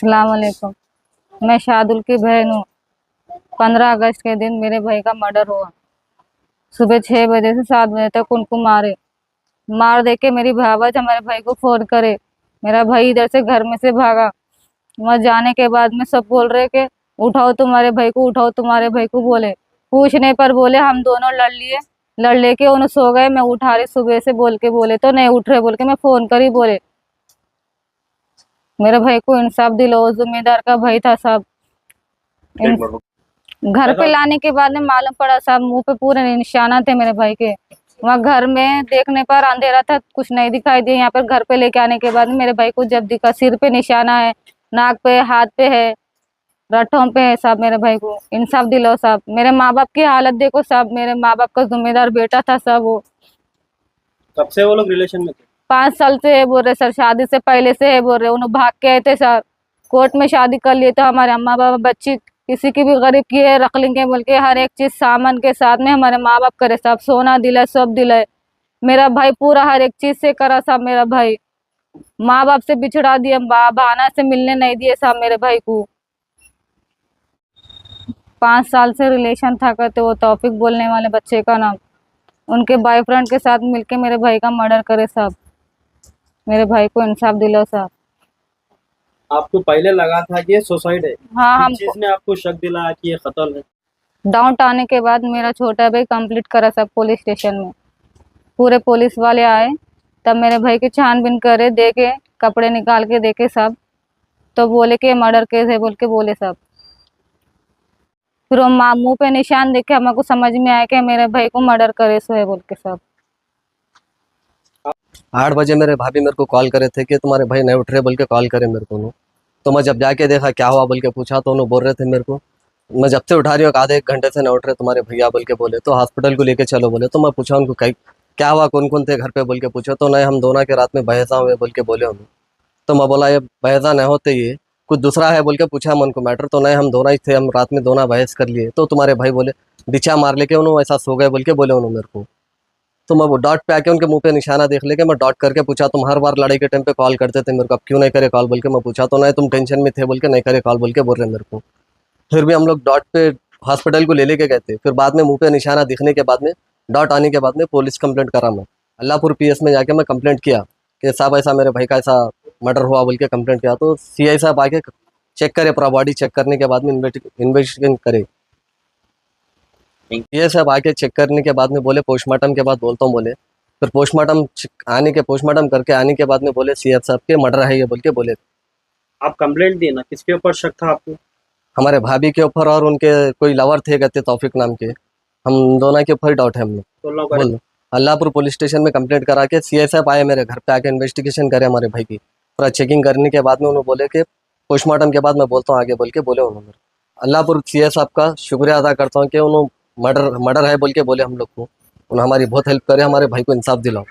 अस्सलाम वालेकुम। मैं शादुल की बहन हूँ। 15 अगस्त के दिन मेरे भाई का मर्डर हुआ। सुबह 6 बजे से 7 बजे तक उनको मार दे के मेरी भावज हमारे भाई को फोन करे। मेरा भाई इधर से घर में से भागा। वहां जाने के बाद में सब बोल रहे कि उठाओ तुम्हारे भाई को, उठाओ तुम्हारे भाई को। बोले पूछने पर बोले हम दोनों लड़ लिए, लड़ लेके उन्हें सो गए। मैं उठा रही सुबह से बोल के, बोले तो नहीं उठ रहे बोल के मैं फोन करी। बोले मेरे भाई को इंसाफ दिलाओ, जिम्मेदार का भाई था साहब। घर पे लाने के बाद में मालूम पड़ा साहब, मुंह पे पूरे निशाना थे मेरे भाई के। वहाँ घर में देखने पर अंधेरा था, कुछ नहीं दिखाई दिया। यहाँ पर घर पे लेके आने के बाद में मेरे भाई को जब दिखा, सिर पे निशाना है, नाक पे, हाथ पे है, रठों पे है साहब। मेरे भाई को इंसाफ दिलाओ साहब। मेरे माँ बाप की हालत देखो साहब, मेरे माँ बाप का जिम्मेदार बेटा था साहब वो। कब से वो लोग रिलेशन में थे? 5 साल से है बोल रहे सर, शादी से पहले से है बोल रहे। उन्हें भाग के आए थे सर, कोर्ट में शादी कर लिए। तो हमारे अम्मा बाबा बच्ची किसी की भी गरीब की है रख लेंगे बोल के, हर एक चीज सामान के साथ में हमारे माँ बाप करे साहब। सोना दिलाए, सब दिलाए। मेरा भाई पूरा हर एक चीज से करा साहब। मेरा भाई माँ बाप से बिछड़ा दिए, बहाना से मिलने नहीं दिए साहब मेरे भाई को। 5 साल से रिलेशन था करते, वो तौफिक बोलने वाले बच्चे का नाम, उनके बॉयफ्रेंड के साथ मिलके मेरे भाई का मर्डर करे साहब। मेरे भाई को इंसाफ दिलाओ साहब। आपको पहले लगा था कि ये सुसाइड है? हाँ, हम किस चीज ने आपको शक दिलाया कि ये कत्ल है? डाउट आने के बाद मेरा छोटा भाई कंप्लीट करा साहब पुलिस स्टेशन में। पूरे पुलिस वाले आए, तब मेरे भाई की छानबीन करे, देखे, कपड़े निकाल के देखे साहब, तो बोले कि मर्डर केस है बोल के बोले साहब। फिर वो मुंह पे निशान देखे, हमको समझ में आया कि मेरे भाई को मर्डर करे सो है बोल के साहब। 8 बजे मेरे भाभी मेरे को कॉल करे थे कि तुम्हारे भाई नहीं उठ रहे बोल के कॉल करे मेरे को। तो मैं जब जाके देखा क्या हुआ बोल के पूछा, तो उन्होंने बोल रहे थे मेरे को, मैं जब से उठा रही हूँ आधे 1 घंटे से नहीं उठ रहे तुम्हारे भैया बोल के बोले। तो हॉस्पिटल को लेके चलो बोले। तो मैं पूछा उनको क्या हुआ, कौन कौन थे घर पे बोल के पूछो। तो नहीं, हम दोनों के रात में बहसा हुए बोल के बोले उन्होंने। तो मैं बोला ये बहसा नहीं होते, ये कुछ दूसरा है बोल के पूछा मन को मैटर। तो नहीं, हम दोनों ही थे, हम रात में दोनों बहस कर लिए। तो तुम्हारे भाई बोले बिछा मार लेके उन्होंने ऐसा सो गए बोल के बोले उन्होंने मेरे को। तो मैं वो डॉट पे आके उनके मुंह पे निशाना देख लेके मैं डॉट करके पूछा, तुम हर बार लड़ाई के टाइम पे कॉल करते थे मेरे को, अब क्यों नहीं करे कॉल बोल के मैं पूछा। तो नहीं, तुम टेंशन में थे बोल के नहीं करे कॉल बोल के बोल रहे मेरे को। फिर भी हम लोग डॉट पे हॉस्पिटल को ले लेके गए थे। फिर बाद में मुंह पे निशाना दिखने के बाद में, डॉट आने के बाद में पुलिस कंप्लेंट करा। मैं अल्लाहपुर पीएस में जाके मैं कंप्लेंट किया कि साहब ऐसा मेरे भाई का ऐसा मर्डर हुआ बोल के कंप्लेंट किया। तो सीआई साहब आके चेक करे, पूरा बॉडी चेक करने के बाद में इन्वेस्टिगेशन करे। ये सब आके चेक करने के बाद में बोले पोस्टमार्टम के बाद बोलता हूँ बोले। फिर पोस्टमार्टम करके आने के बाद में बोले सीएफ साहब के मर्डर है ये बोल के बोले। आप कंप्लेंट दिए ना, किसके ऊपर शक था आपको? हमारे भाभी के ऊपर और उनके कोई लवर थे कहते तौफिक नाम के, हम दोनों के ऊपर डाउट है हम लोग। तो लोग बोल अल्लाहपुर पुलिस स्टेशन में कंप्लेंट करा के सीआई साहब आए मेरे घर पे आके इन्वेस्टिगेशन करे हमारे भाई की। पूरा चेकिंग करने के बाद में उन्होंने बोले कि पोस्टमार्टम के बाद मैं बोलता हूँ आगे बोल के बोले उन्होंने। अल्लाहपुर सीआई साहब का शुक्रिया अदा करता हूँ कि उन्होंने मर्डर है बोल के बोले हम लोग को। उन्होंने हमारी बहुत हेल्प करे, हमारे भाई को इंसाफ दिलाओ।